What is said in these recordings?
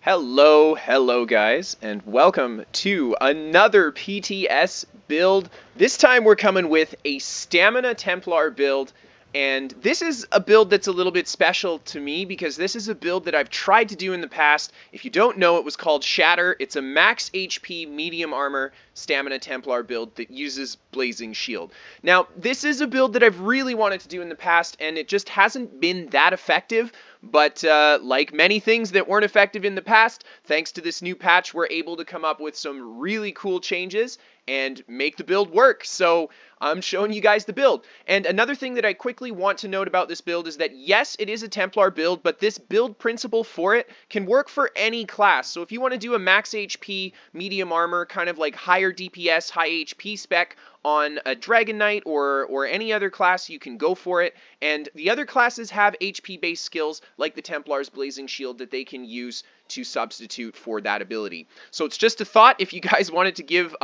Hello guys, and welcome to another PTS build. This time we're coming with a Stamina Templar build, and this is a build that's a little bit special to me because this is a build that I've tried to do in the past. If you don't know, it was called Shatter. It's a max HP, medium armor Stamina Templar build that uses Blazing Shield. Now, this is a build that I've really wanted to do in the past, and it just hasn't been that effective. But like many things that weren't effective in the past, thanks to this new patch, we're able to come up with some really cool changes and make the build work. So I'm showing you guys the build. And another thing that I quickly want to note about this build is that yes, it is a Templar build, but this build principle for it can work for any class. So if you want to do a max HP, medium armor, kind of like higher DPS, high HP spec on a Dragon Knight or any other class, you can go for it. And the other classes have HP-based skills like the Templar's Blazing Shield that they can use to substitute for that ability. So it's just a thought if you guys wanted to give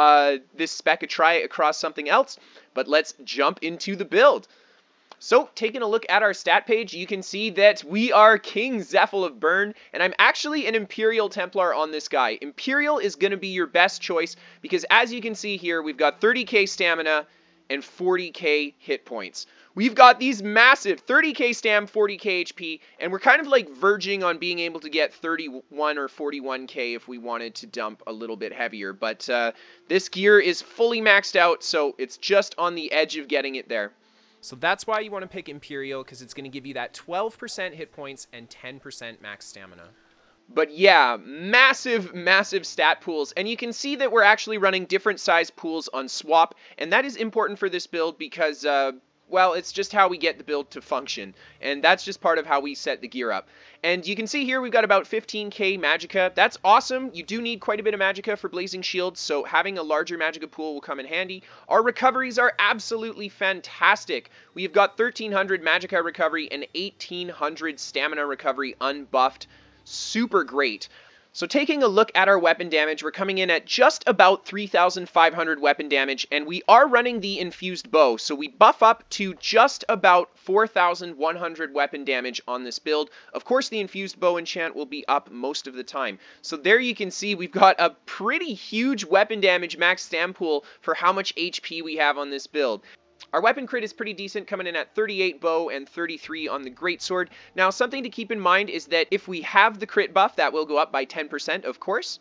this spec a try across something else. But let's jump into the build. So, taking a look at our stat page, you can see that we are King Zephyl of Burn, and I'm actually an Imperial Templar on this guy. Imperial is going to be your best choice, because as you can see here, we've got 30k stamina and 40k hit points. We've got these massive 30k stam, 40k HP, and we're kind of like verging on being able to get 31 or 41k if we wanted to dump a little bit heavier. But this gear is fully maxed out, so it's just on the edge of getting it there. So that's why you want to pick Imperial, because it's going to give you that 12% hit points and 10% max stamina. But yeah, massive stat pools, and you can see that we're actually running different size pools on swap, and that is important for this build because, well, it's just how we get the build to function, and that's just part of how we set the gear up. And you can see here we've got about 15k Magicka. That's awesome. You do need quite a bit of Magicka for Blazing Shield, so having a larger Magicka pool will come in handy. Our recoveries are absolutely fantastic. We've got 1300 Magicka recovery and 1800 stamina recovery unbuffed. Super great. So taking a look at our weapon damage, we're coming in at just about 3,500 weapon damage, and we are running the infused bow, so we buff up to just about 4,100 weapon damage on this build. Of course, the infused bow enchant will be up most of the time. So there you can see we've got a pretty huge weapon damage max stam pool for how much HP we have on this build. Our weapon crit is pretty decent, coming in at 38 bow and 33 on the greatsword. Now, something to keep in mind is that if we have the crit buff, that will go up by 10%, of course.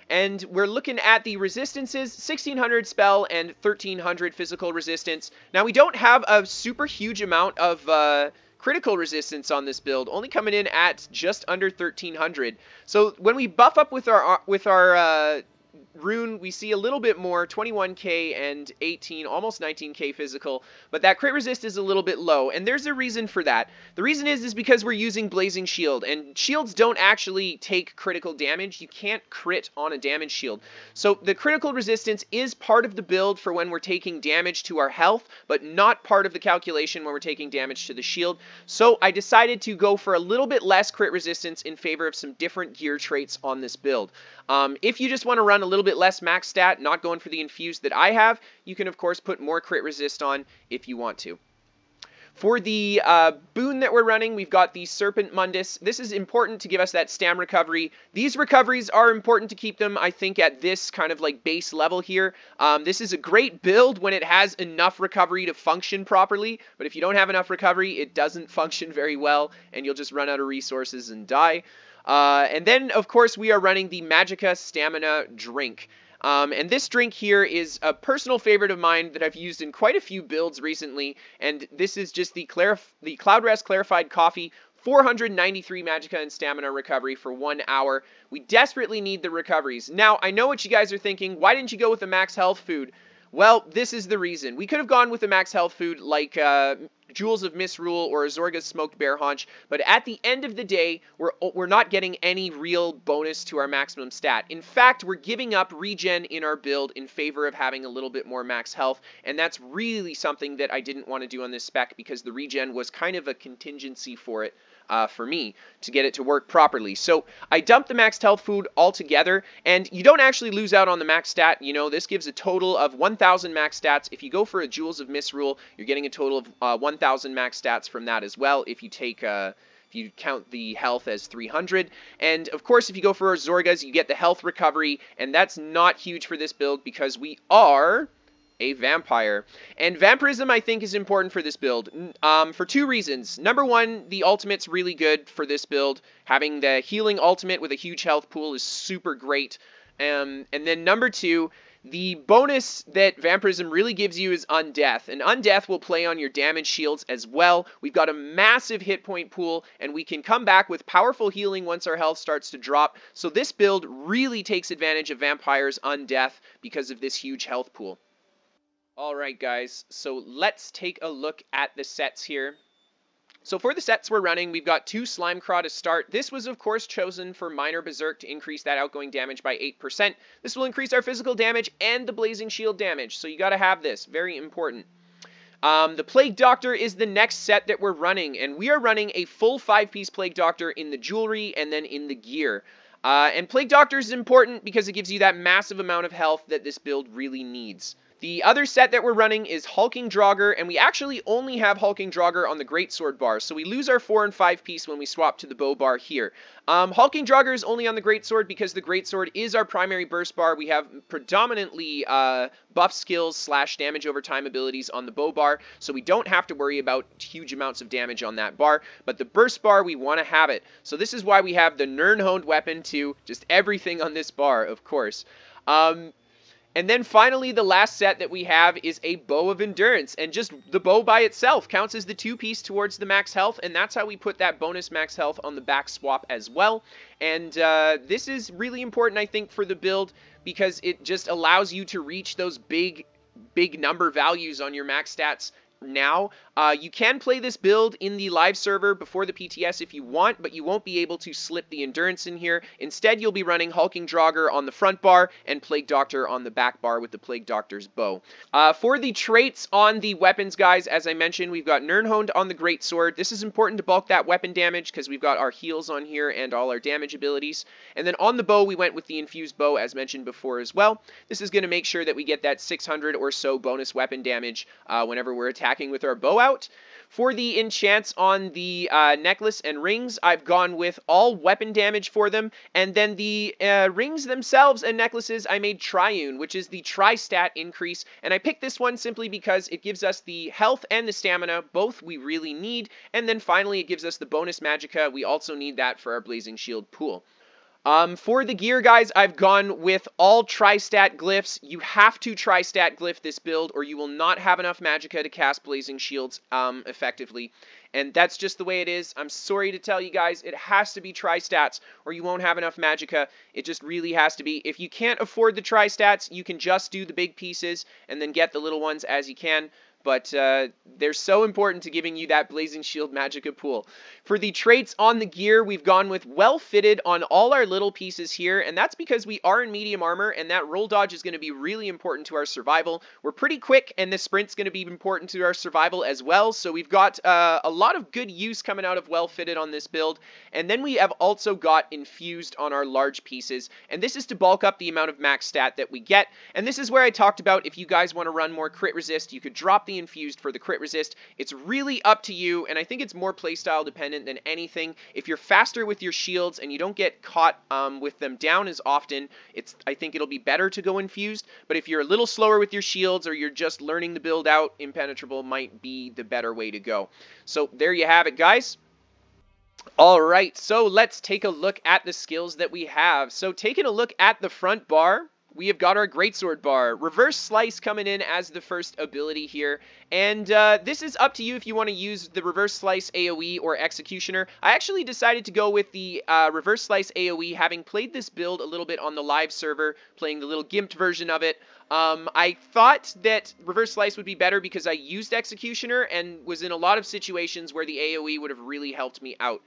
And we're looking at the resistances, 1600 spell and 1300 physical resistance. Now, we don't have a super huge amount of critical resistance on this build, only coming in at just under 1300. So when we buff up with our rune, we see a little bit more, 21k and 18, almost 19k physical, but that crit resist is a little bit low, and there's a reason for that. The reason is because we're using Blazing Shield, and shields don't actually take critical damage. You can't crit on a damage shield. So the critical resistance is part of the build for when we're taking damage to our health, but not part of the calculation when we're taking damage to the shield. So I decided to go for a little bit less crit resistance in favor of some different gear traits on this build. If you just want to run a little bit less max stat, not going for the infused that I have, you can of course put more crit resist on if you want to. For the boon that we're running, we've got the Serpent Mundus. This is important to give us that stam recovery. These recoveries are important to keep them, I think, at this kind of like base level here. This is a great build when it has enough recovery to function properly, but if you don't have enough recovery, it doesn't function very well, and you'll just run out of resources and die. And then, of course, we are running the Magicka Stamina Drink. And this drink here is a personal favorite of mine that I've used in quite a few builds recently, and this is just the Cloud Rest Clarified Coffee, 493 Magicka and Stamina recovery for 1 hour. We desperately need the recoveries. Now, I know what you guys are thinking, why didn't you go with a max health food? Well, this is the reason. We could have gone with a max health food like Jewels of Misrule or Azorga's Smoked Bear Haunch, but at the end of the day, we're not getting any real bonus to our maximum stat. In fact, we're giving up regen in our build in favor of having a little bit more max health, and that's really something that I didn't want to do on this spec because the regen was kind of a contingency for it. For me to get it to work properly. So I dumped the maxed health food altogether, and you don't actually lose out on the max stat. You know, this gives a total of 1,000 max stats. If you go for a Jewels of Misrule, you're getting a total of 1,000 max stats from that as well if you take if you count the health as 300. And of course, if you go for our Zorgas, you get the health recovery, and that's not huge for this build because we are a vampire. And vampirism, I think, is important for this build for two reasons. Number one, the ultimate's really good for this build. Having the healing ultimate with a huge health pool is super great. And then number two, the bonus that vampirism really gives you is undeath, and undeath will play on your damage shields as well. We've got a massive hit point pool, and we can come back with powerful healing once our health starts to drop. So this build really takes advantage of vampires' undeath because of this huge health pool. Alright guys, so let's take a look at the sets here. So for the sets we're running, we've got 2 Slimecraw to start. This was of course chosen for Minor Berserk to increase that outgoing damage by 8%. This will increase our physical damage and the Blazing Shield damage, so you gotta have this, very important. The Plague Doctor is the next set that we're running, and we are running a full 5-piece Plague Doctor in the jewelry and then in the gear. And Plague Doctor is important because it gives you that massive amount of health that this build really needs. The other set that we're running is Hulking Draugr, and we actually only have Hulking Draugr on the Greatsword bar, so we lose our 4 and 5 piece when we swap to the bow bar here. Hulking Draugr is only on the Greatsword because the Greatsword is our primary burst bar. We have predominantly buff skills / damage over time abilities on the bow bar, so we don't have to worry about huge amounts of damage on that bar, but the burst bar, we want to have it. So this is why we have the Nirnhoned weapon too, just everything on this bar, of course. And then finally, the last set that we have is a Bow of Endurance, and just the bow by itself counts as the 2-piece towards the max health, and that's how we put that bonus max health on the back swap as well. And this is really important, I think, for the build, because it just allows you to reach those big number values on your max stats now. You can play this build in the live server before the PTS if you want, but you won't be able to slip the endurance in here. Instead, you'll be running Hulking Draugr on the front bar and Plague Doctor on the back bar with the Plague Doctor's bow. For the traits on the weapons, guys, as I mentioned, we've got Nirnhoned on the Greatsword. This is important to bulk that weapon damage because we've got our heals on here and all our damage abilities. And then on the bow, we went with the Infused Bow, as mentioned before as well. This is going to make sure that we get that 600 or so bonus weapon damage whenever we're attacking with our bow out. For the enchants on the necklace and rings, I've gone with all weapon damage for them, and then the rings themselves and necklaces I made Triune, which is the tri-stat increase, and I picked this one simply because it gives us the health and the stamina, both we really need, and then finally it gives us the bonus magicka. We also need that for our Blazing Shield pool. For the gear, guys, I've gone with all tri-stat glyphs. You have to tri-stat glyph this build, or you will not have enough magicka to cast Blazing Shields effectively. And that's just the way it is. I'm sorry to tell you guys, it has to be tri-stats, or you won't have enough magicka. It just really has to be. If you can't afford the tri-stats, you can just do the big pieces, and then get the little ones as you can. But they're so important to giving you that Blazing Shield magicka pool. For the traits on the gear, we've gone with well fitted on all our little pieces here, and that's because we are in medium armor, and that roll dodge is going to be really important to our survival. We're pretty quick, and the sprint's going to be important to our survival as well, so we've got a lot of good use coming out of well fitted on this build. And then we have also got infused on our large pieces, and this is to bulk up the amount of max stat that we get. And this is where I talked about if you guys want to run more crit resist, you could drop the infused for the crit resist. It's really up to you, and I think it's more playstyle dependent than anything. If you're faster with your shields and you don't get caught with them down as often, I think it'll be better to go infused. But if you're a little slower with your shields, or you're just learning to build out, impenetrable might be the better way to go. So there you have it, guys. Alright, so let's take a look at the skills that we have. So taking a look at the front bar, we have got our Greatsword bar. Reverse Slice coming in as the first ability here. And this is up to you if you want to use the Reverse Slice AoE or Executioner. I actually decided to go with the Reverse Slice AoE, having played this build a little bit on the live server, playing the little gimped version of it. I thought that Reverse Slice would be better because I used Executioner and was in a lot of situations where the AoE would have really helped me out.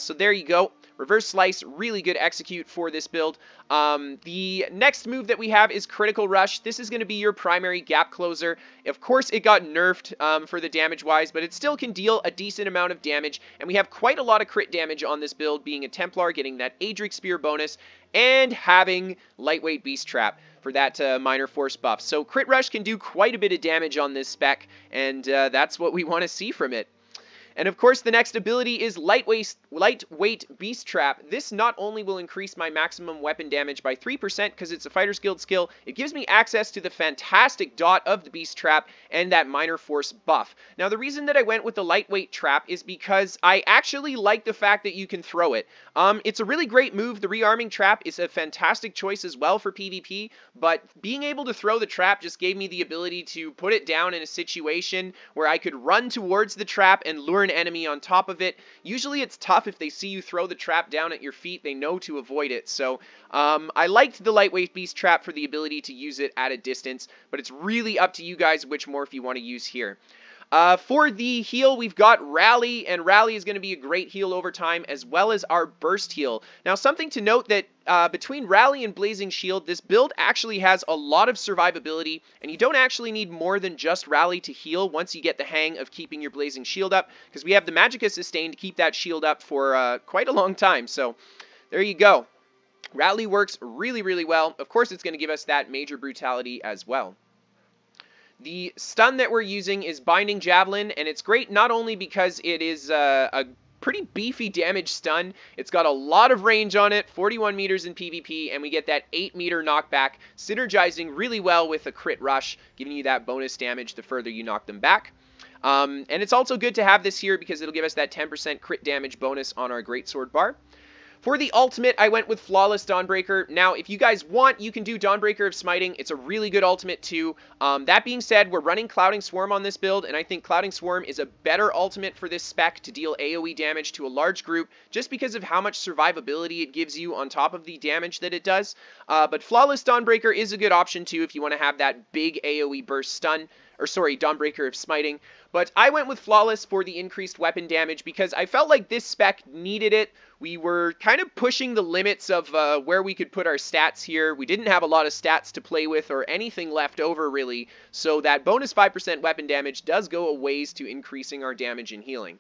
So there you go. Reverse Slice, really good execute for this build. The next move that we have is Critical Rush. This is going to be your primary gap closer. Of course, it got nerfed for the damage-wise, but it still can deal a decent amount of damage, and we have quite a lot of crit damage on this build, being a Templar, getting that Adric Spear bonus, and having Lightweight Beast Trap for that minor force buff. So Crit Rush can do quite a bit of damage on this spec, and that's what we want to see from it. And of course, the next ability is Lightweight Beast Trap. This not only will increase my maximum weapon damage by 3% because it's a Fighter's Guild skill, it gives me access to the fantastic dot of the Beast Trap and that minor force buff. Now, the reason that I went with the Lightweight Trap is because I actually like the fact that you can throw it. It's a really great move. The Rearming Trap is a fantastic choice as well for PvP, but being able to throw the trap just gave me the ability to put it down in a situation where I could run towards the trap and lure an enemy on top of it. Usually it's tough if they see you throw the trap down at your feet, they know to avoid it. So I liked the Lightweight Beast Trap for the ability to use it at a distance, but it's really up to you guys which morph you want to use here. For the heal, we've got Rally, and Rally is going to be a great heal over time, as well as our Burst heal. Now, something to note that between Rally and Blazing Shield, this build actually has a lot of survivability, and you don't actually need more than just Rally to heal once you get the hang of keeping your Blazing Shield up, because we have the Magicka Sustain to keep that shield up for quite a long time. So, there you go. Rally works really, really well. Of course, it's going to give us that Major Brutality as well. The stun that we're using is Binding Javelin, and it's great not only because it is a pretty beefy damage stun, it's got a lot of range on it, 41 meters in PvP, and we get that 8 meter knockback, synergizing really well with a crit rush, giving you that bonus damage the further you knock them back. And it's also good to have this here because it'll give us that 10% crit damage bonus on our Greatsword bar. For the ultimate, I went with Flawless Dawnbreaker. Now, if you guys want, you can do Dawnbreaker of Smiting. It's a really good ultimate too. That being said, we're running Clouding Swarm on this build, and I think Clouding Swarm is a better ultimate for this spec to deal AoE damage to a large group, just because of how much survivability it gives you on top of the damage that it does. But Flawless Dawnbreaker is a good option too if you want to have that big AoE burst stun. Or sorry, Dawnbreaker of Smiting. But I went with Flawless for the increased weapon damage because I felt like this spec needed it. We were kind of pushing the limits of where we could put our stats here. We didn't have a lot of stats to play with or anything left over really. So that bonus 5% weapon damage does go a ways to increasing our damage and healing.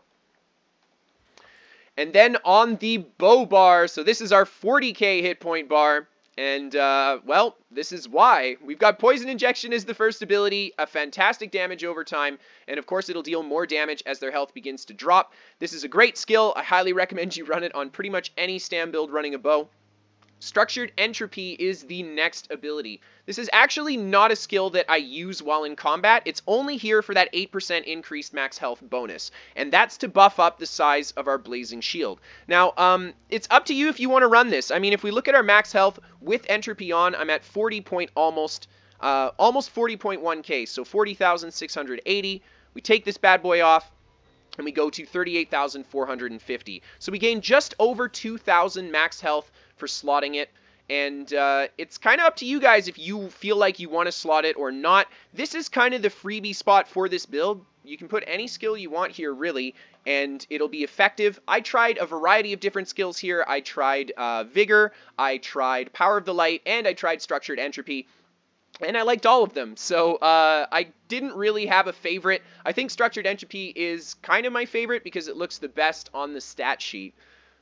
And then on the bow bar, so this is our 40k hit point bar. And, well, this is why. We've got Poison Injection as the first ability, a fantastic damage over time, and of course it'll deal more damage as their health begins to drop. This is a great skill. I highly recommend you run it on pretty much any stam build running a bow. Structured Entropy is the next ability. This is actually not a skill that I use while in combat. It's only here for that 8% increased max health bonus, and that's to buff up the size of our Blazing Shield. Now, it's up to you if you want to run this. I mean, if we look at our max health with Entropy on, I'm at 40 point almost 40.1k, so 40,680. We take this bad boy off, and we go to 38,450. So we gain just over 2,000 max health for slotting it, and it's kind of up to you guys if you feel like you want to slot it or not. This is kind of the freebie spot for this build. You can put any skill you want here, really, and it'll be effective. I tried a variety of different skills here. I tried Vigor, I tried Power of the Light, and I tried Structured Entropy. And I liked all of them, so I didn't really have a favorite. I think Structured Entropy is kind of my favorite because it looks the best on the stat sheet.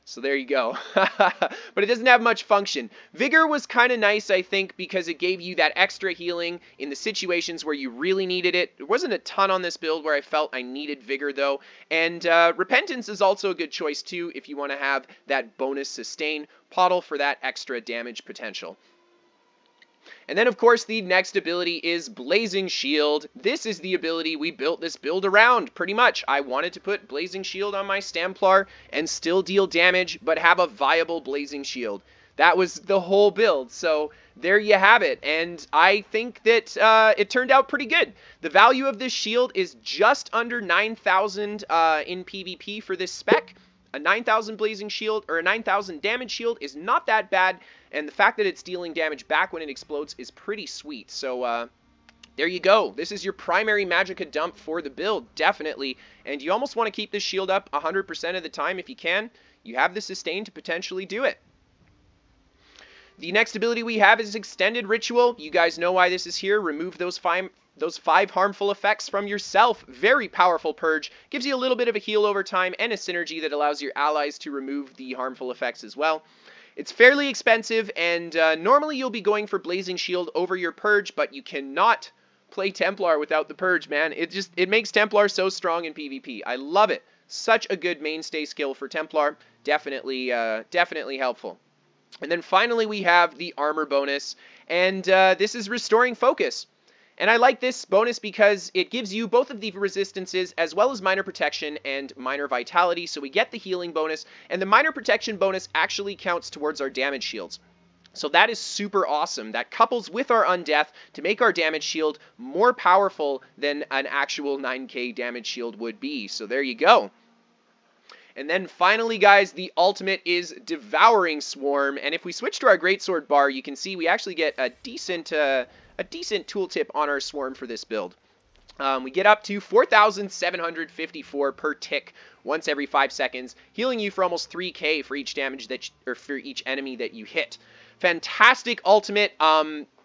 So there you go. But it doesn't have much function. Vigor was kind of nice, I think, because it gave you that extra healing in the situations where you really needed it. There wasn't a ton on this build where I felt I needed Vigor, though. And Repentance is also a good choice, too, if you want to have that bonus sustain pottle for that extra damage potential. And then, of course, the next ability is Blazing Shield. This is the ability we built this build around, pretty much. I wanted to put Blazing Shield on my Stamplar and still deal damage, but have a viable Blazing Shield. That was the whole build, so there you have it. And I think that it turned out pretty good. The value of this shield is just under 9,000 in PvP for this spec. A 9,000 Blazing Shield, or a 9,000 damage shield is not that bad, and the fact that it's dealing damage back when it explodes is pretty sweet. So, there you go. This is your primary Magicka dump for the build, definitely. And you almost want to keep this shield up 100% of the time if you can. You have the sustain to potentially do it. The next ability we have is Extended Ritual. You guys know why this is here. Remove those five harmful effects from yourself. Very powerful purge. Gives you a little bit of a heal over time and a synergy that allows your allies to remove the harmful effects as well. It's fairly expensive, and normally you'll be going for Blazing Shield over your purge, but you cannot play Templar without the purge, man. It makes Templar so strong in PvP. I love it. Such a good mainstay skill for Templar. Definitely, definitely helpful. And then finally we have the armor bonus, and this is restoring focus. And I like this bonus because it gives you both of the resistances as well as minor protection and minor vitality, so we get the healing bonus, and the minor protection bonus actually counts towards our damage shields. So that is super awesome. That couples with our undeath to make our damage shield more powerful than an actual 9k damage shield would be. So there you go. And then finally, guys, the ultimate is Devouring Swarm. And if we switch to our Greatsword bar, you can see we actually get a decent tooltip on our Swarm for this build. We get up to 4,754 per tick once every 5 seconds, healing you for almost 3k for each damage for each enemy that you hit. Fantastic ultimate.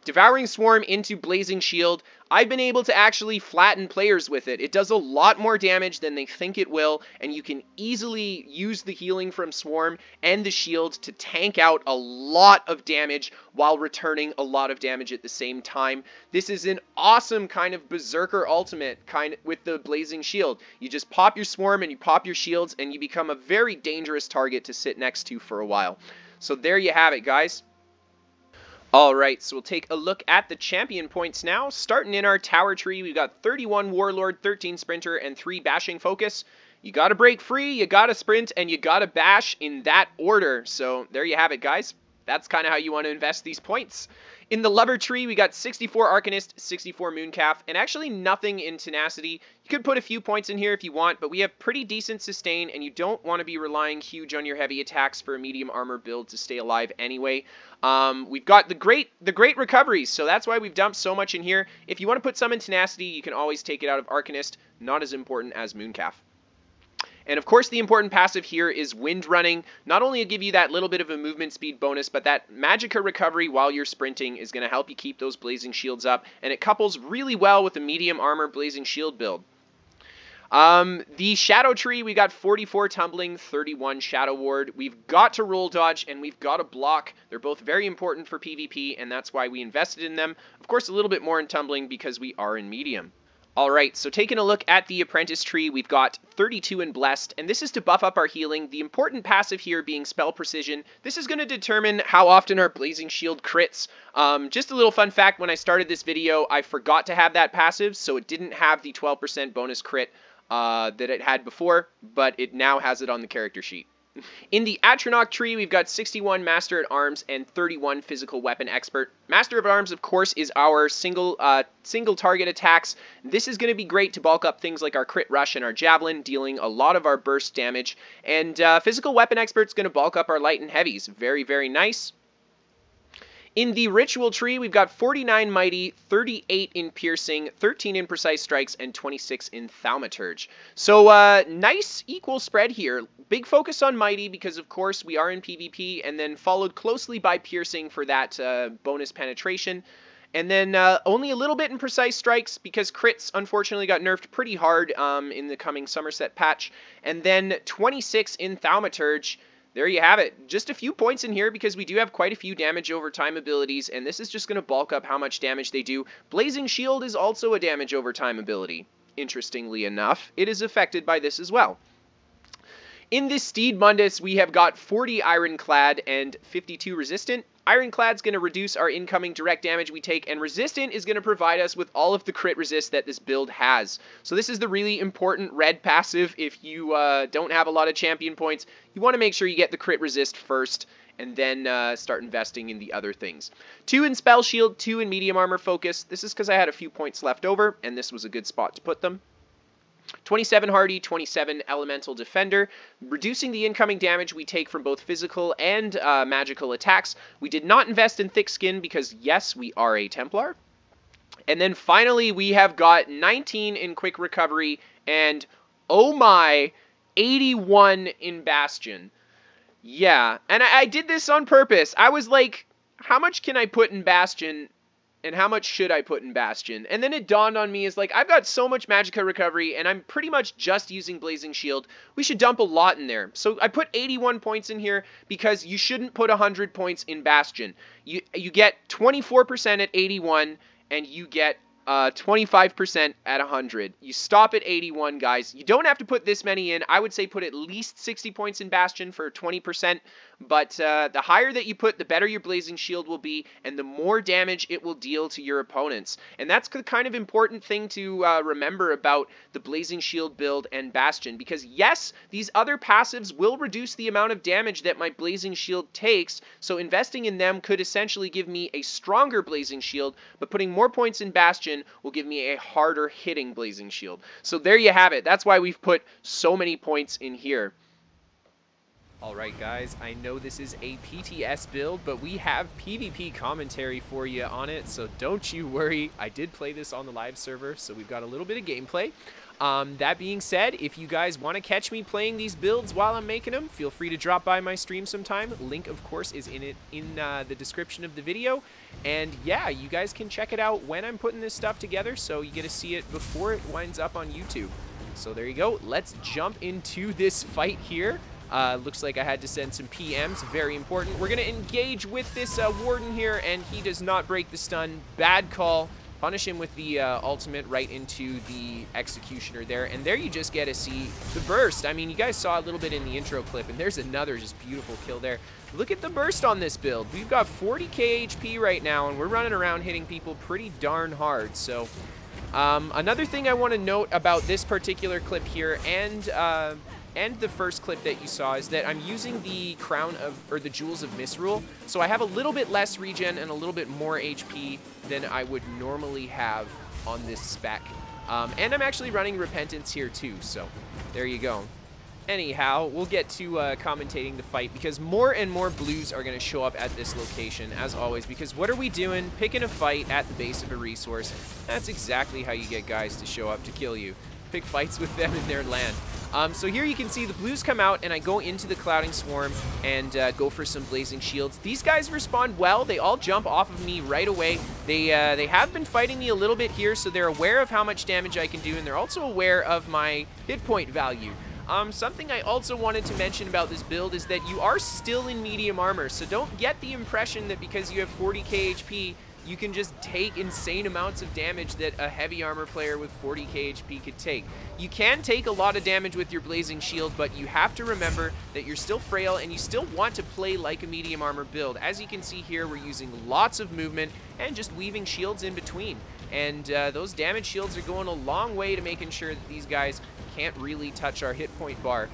Devouring Swarm into Blazing Shield. I've been able to actually flatten players with it. It does a lot more damage than they think it will, and you can easily use the healing from Swarm and the shield to tank out a lot of damage while returning a lot of damage at the same time. This is an awesome kind of Berserker ultimate with the Blazing Shield. You just pop your Swarm and you pop your shields, and you become a very dangerous target to sit next to for a while. So there you have it, guys. Alright, so we'll take a look at the champion points now. Starting in our tower tree, we've got 31 Warlord, 13 Sprinter, and 3 Bashing Focus. You gotta break free, you gotta sprint, and you gotta bash in that order. So there you have it, guys. That's kind of how you want to invest these points. In the Lover tree, we got 64 Arcanist, 64 Mooncalf, and actually nothing in Tenacity. You could put a few points in here if you want, but we have pretty decent sustain, and you don't want to be relying huge on your heavy attacks for a medium armor build to stay alive anyway. We've got the great recoveries, so that's why we've dumped so much in here. If you want to put some in Tenacity, you can always take it out of Arcanist. Not as important as Mooncalf. And of course, the important passive here is Wind Running. Not only give you that little bit of a movement speed bonus, but that Magicka recovery while you're sprinting is going to help you keep those Blazing Shields up, and it couples really well with the medium armor Blazing Shield build. The Shadow tree, we got 44 Tumbling, 31 Shadow Ward. We've got to roll dodge, and we've got to block. They're both very important for PvP, and that's why we invested in them. Of course, a little bit more in Tumbling because we are in medium. Alright, so taking a look at the Apprentice tree, we've got 32 in Blessed, and this is to buff up our healing. The important passive here being Spell Precision. This is going to determine how often our Blazing Shield crits. Just a little fun fact, when I started this video, I forgot to have that passive, so it didn't have the 12% bonus crit that it had before, but it now has it on the character sheet. In the Atronach tree, we've got 61 Master at Arms and 31 Physical Weapon Expert. Master of Arms, of course, is our single target attacks. This is going to be great to bulk up things like our Crit Rush and our Javelin, dealing a lot of our burst damage. And Physical Weapon Expert is going to bulk up our light and heavies. Very, very nice. In the Ritual tree, we've got 49 Mighty, 38 in Piercing, 13 in Precise Strikes, and 26 in Thaumaturge. So, nice equal spread here. Big focus on Mighty because, of course, we are in PvP, and then followed closely by Piercing for that bonus penetration. And then only a little bit in Precise Strikes because crits, unfortunately, got nerfed pretty hard in the coming Summerset patch. And then 26 in Thaumaturge. There you have it. Just a few points in here because we do have quite a few damage over time abilities, and this is just going to bulk up how much damage they do. Blazing Shield is also a damage over time ability. Interestingly enough, it is affected by this as well. In this Steed Mundus, we have got 40 Ironclad and 52 Resistant. Ironclad's going to reduce our incoming direct damage we take, and Resistant is going to provide us with all of the crit resist that this build has. So this is the really important red passive. If you don't have a lot of champion points, you want to make sure you get the crit resist first, and then start investing in the other things. 2 in Spell Shield, 2 in Medium Armor Focus. This is because I had a few points left over, and this was a good spot to put them. 27 Hardy, 27 Elemental Defender, reducing the incoming damage we take from both physical and magical attacks. We did not invest in Thick Skin because, yes, we are a Templar. And then finally, we have got 19 in Quick Recovery and, oh my, 81 in Bastion. Yeah, and I did this on purpose. I was like, how much can I put in Bastion? And how much should I put in Bastion? And then it dawned on me, is like, I've got so much Magicka recovery, and I'm pretty much just using Blazing Shield. We should dump a lot in there. So I put 81 points in here, because you shouldn't put 100 points in Bastion. You get 24% at 81, and you get 25% at 100. You stop at 81, guys. You don't have to put this many in. I would say put at least 60 points in Bastion for 20%, but the higher that you put, the better your Blazing Shield will be, and the more damage it will deal to your opponents. And that's the kind of important thing to remember about the Blazing Shield build and Bastion, because yes, these other passives will reduce the amount of damage that my Blazing Shield takes, so investing in them could essentially give me a stronger Blazing Shield, but putting more points in Bastion will give me a harder hitting Blazing Shield. So there you have it. That's why we've put so many points in here. Alright guys, I know this is a PTS build, but we have PvP commentary for you on it, so don't you worry. I did play this on the live server, so we've got a little bit of gameplay. That being said, if you guys want to catch me playing these builds while I'm making them, feel free to drop by my stream sometime. Link, of course, is in the description of the video. And yeah, you guys can check it out when I'm putting this stuff together, so you get to see it before it winds up on YouTube. So there you go. Let's jump into this fight here. Looks like I had to send some PMs. Very important. We're going to engage with this Warden here, and he does not break the stun. Bad call. Punish him with the ultimate right into the Executioner there. And there you just get to see the burst. I mean, you guys saw a little bit in the intro clip, and there's another just beautiful kill there. Look at the burst on this build. We've got 40k HP right now, and we're running around hitting people pretty darn hard. So another thing I want to note about this particular clip here and the first clip that you saw is that I'm using the the Jewels of Misrule, so I have a little bit less regen and a little bit more HP than I would normally have on this spec. And I'm actually running Repentance here too, so there you go. Anyhow, we'll get to commentating the fight, because more and more blues are going to show up at this location, as always, because what are we doing? Picking a fight at the base of a resource. That's exactly how you get guys to show up to kill you. Pick fights with them in their land. So here you can see the blues come out, and I go into the Clouding Swarm and go for some Blazing Shields. These guys respond well. They all jump off of me right away. They have been fighting me a little bit here, so they're aware of how much damage I can do, and they're also aware of my hit point value. Something I also wanted to mention about this build is that you are still in medium armor, so don't get the impression that because you have 40k HP, you can just take insane amounts of damage that a heavy armor player with 40k HP could take. You can take a lot of damage with your Blazing Shield, but you have to remember that you're still frail and you still want to play like a medium armor build. As you can see here, we're using lots of movement and just weaving shields in between. And those damage shields are going a long way to making sure that these guys can't really touch our hit point bar.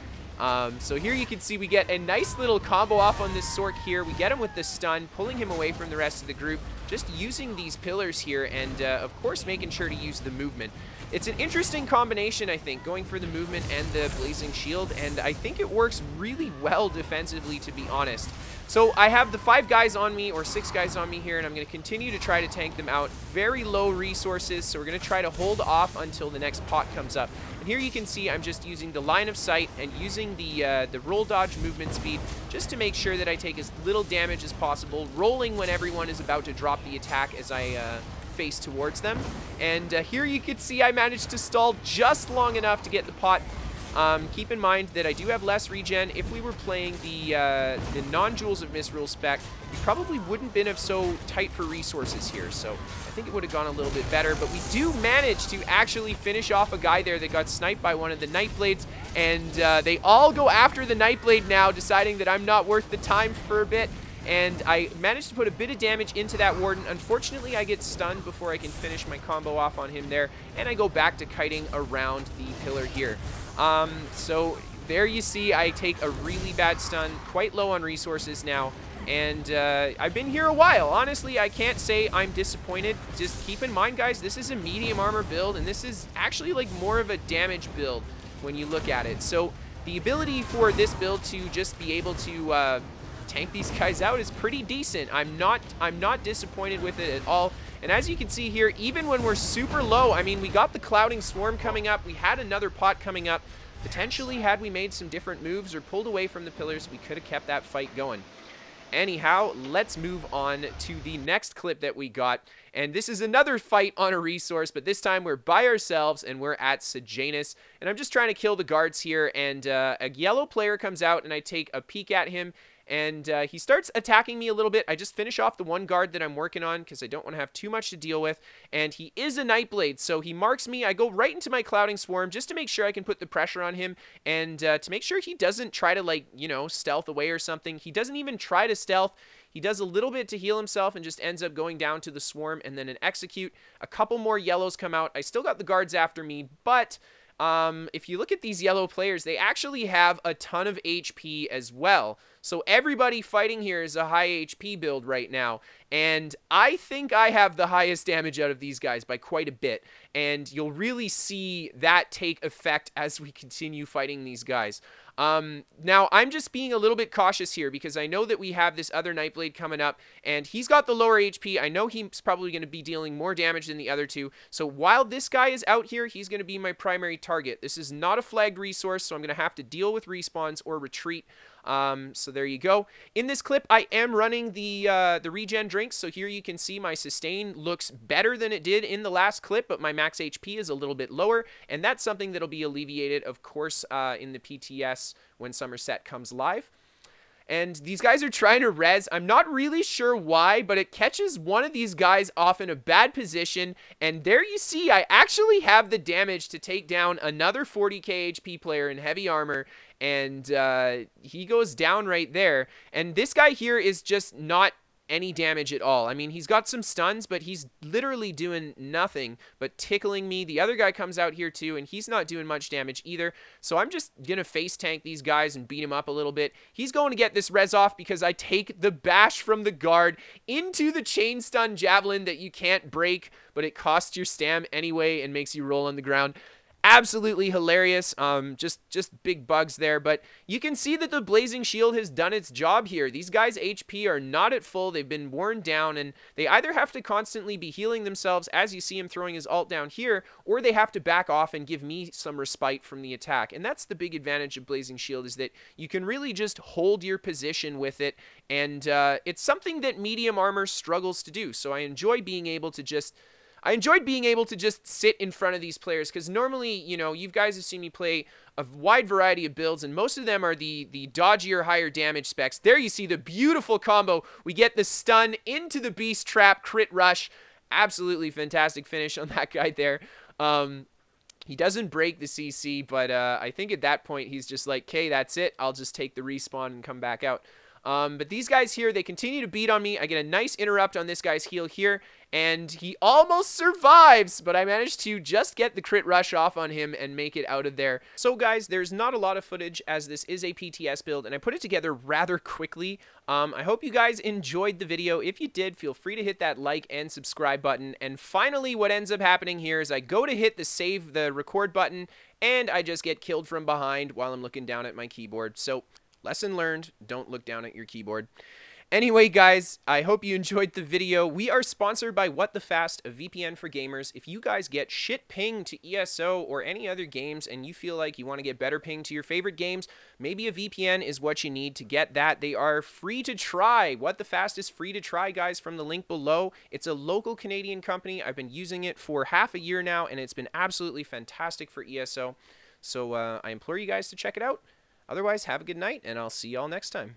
So here you can see we get a nice little combo off on this Sork here. We get him with the stun, pulling him away from the rest of the group, just using these pillars here, and of course making sure to use the movement. It's an interesting combination, I think, going for the movement and the Blazing Shield, and I think it works really well defensively, to be honest. So I have the 5 guys on me, or 6 guys on me here, and I'm going to continue to try to tank them out. Very low resources, so we're going to try to hold off until the next pot comes up. And here you can see I'm just using the line of sight and using the roll dodge movement speed just to make sure that I take as little damage as possible, rolling when everyone is about to drop the attack as I face towards them. And here you can see I managed to stall just long enough to get the pot. Keep in mind that I do have less regen. If we were playing the non-Jewels of Misrule spec, we probably wouldn't been so tight for resources here, so I think it would have gone a little bit better, but we do manage to actually finish off a guy there that got sniped by one of the Nightblades, and they all go after the Nightblade now, deciding that I'm not worth the time for a bit, and I managed to put a bit of damage into that Warden. Unfortunately, I get stunned before I can finish my combo off on him there, and I go back to kiting around the pillar here. So there you see I take a really bad stun, quite low on resources now, and I've been here a while. Honestly, I can't say I'm disappointed. Just keep in mind, guys, this is a medium armor build, and this is actually like more of a damage build when you look at it. So the ability for this build to just be able to tank these guys out is pretty decent. I'm not disappointed with it at all. And as you can see here, even when we're super low, I mean, we got the Clouding Swarm coming up, we had another pot coming up. Potentially, had we made some different moves or pulled away from the pillars, we could have kept that fight going. Anyhow, let's move on to the next clip that we got. And this is another fight on a resource, but this time we're by ourselves and we're at Sejanus. And I'm just trying to kill the guards here, and a yellow player comes out and I take a peek at him. and he starts attacking me a little bit. I just finish off the one guard that I'm working on because I don't want to have too much to deal with, and he is a Nightblade, so he marks me. I go right into my Clouding Swarm just to make sure I can put the pressure on him, and to make sure he doesn't try to, like, you know, stealth away or something. He doesn't even try to stealth. He does a little bit to heal himself and just ends up going down to the Swarm and then an execute. A couple more yellows come out. I still got the guards after me, but if you look at these yellow players, they actually have a ton of HP as well. So everybody fighting here is a high HP build right now, and I think I have the highest damage out of these guys by quite a bit, and you'll really see that take effect as we continue fighting these guys. Now, I'm just being a little bit cautious here because I know that we have this other Nightblade coming up, and he's got the lower HP. I know he's probably going to be dealing more damage than the other two, so while this guy is out here, he's going to be my primary target. This is not a flagged resource, so I'm going to have to deal with respawns or retreat. So there you go. In this clip, I am running the regen drinks, so here you can see my sustain looks better than it did in the last clip, but my max HP is a little bit lower, and that's something that'll be alleviated, of course, in the PTS when Summerset comes live. And these guys are trying to res. I'm not really sure why, but it catches one of these guys off in a bad position. And there you see, I actually have the damage to take down another 40k HP player in heavy armor. And he goes down right there. And this guy here is just not any damage at all. I mean, he's got some stuns, but he's literally doing nothing but tickling me. The other guy comes out here too, and he's not doing much damage either. So I'm just gonna face tank these guys and beat him up a little bit. He's going to get this res off because I take the bash from the guard into the chain stun javelin that you can't break, but it costs your stam anyway and makes you roll on the ground. Absolutely hilarious. Just big bugs there, but you can see that the Blazing Shield has done its job here. These guys' HP are not at full. They've been worn down, and they either have to constantly be healing themselves, as you see him throwing his ult down here, or they have to back off and give me some respite from the attack. And that's the big advantage of Blazing Shield, is that you can really just hold your position with it, and it's something that medium armor struggles to do. So I enjoyed being able to just sit in front of these players, because normally, you know, you guys have seen me play a wide variety of builds, and most of them are the dodgier, higher damage specs. There you see the beautiful combo. We get the stun into the Beast Trap, crit rush. Absolutely fantastic finish on that guy there. He doesn't break the CC, but I think at that point he's just like, okay, that's it. I'll just take the respawn and come back out. But these guys here, they continue to beat on me. I get a nice interrupt on this guy's heal here, and he almost survives, but I managed to just get the crit rush off on him and make it out of there. So guys, there's not a lot of footage, as this is a PTS build, and I put it together rather quickly. I hope you guys enjoyed the video. If you did, feel free to hit that like and subscribe button. And finally, what ends up happening here is I go to hit the record button, and I just get killed from behind while I'm looking down at my keyboard. So lesson learned, don't look down at your keyboard. Anyway, guys, I hope you enjoyed the video. We are sponsored by What the Fast, a VPN for gamers. If you guys get shit ping to ESO or any other games and you feel like you want to get better ping to your favorite games, maybe a VPN is what you need to get that. They are free to try. What the Fast is free to try, guys, from the link below. It's a local Canadian company. I've been using it for half a year now, and it's been absolutely fantastic for ESO. So I implore you guys to check it out. Otherwise, have a good night, and I'll see y'all next time.